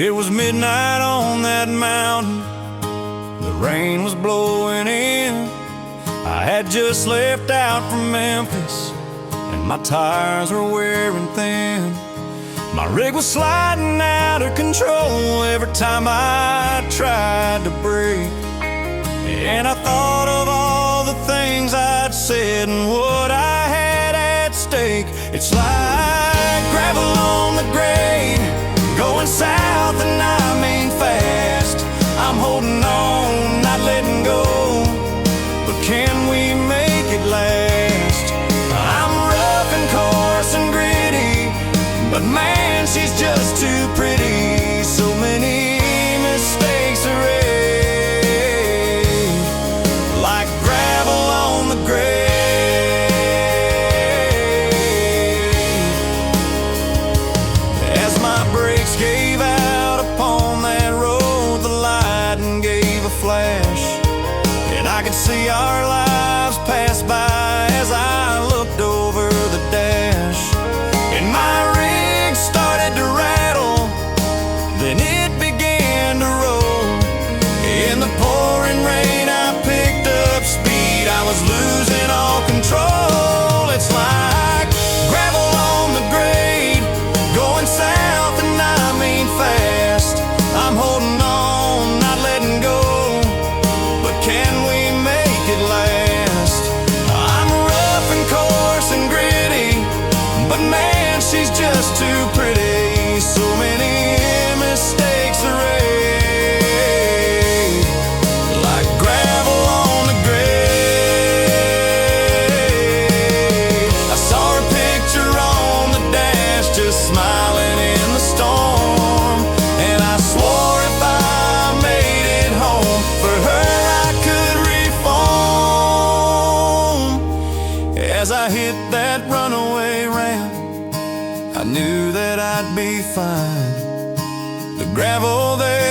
It was midnight on that mountain, the rain was blowing in. I had just left out from Memphis, and my tires were wearing thin. My rig was sliding out of control every time I tried to brake. And I thought of all the things I'd said and what I had at stake. It's like gravel on the grade, going south and I mean fast. I'm holding on, not letting go, but can we make it last? I'm rough and coarse and gritty, but man, she's just too pretty. So many mistakes are made, like gravel on the grave. As my brakes gave out upon that road, the lightning gave a flash, and I could see our lives pass by as I looked over the dash. And my rig started to rattle, then it began to roll. In the pouring rain I picked up speed, I was losing all control. It's like gravel on the grade, going south and I mean fast. I'm holding on, not letting go, but can we make it last? I'm rough and coarse and gritty, but man, she's just too pretty. So many mistakes are made, like gravel on the grave. I saw her picture on the dash, just smiling in the storm, and I swore if I made it home, for her I could reform. As I hit that runaway ramp, I knew that I'd be fine. The gravel there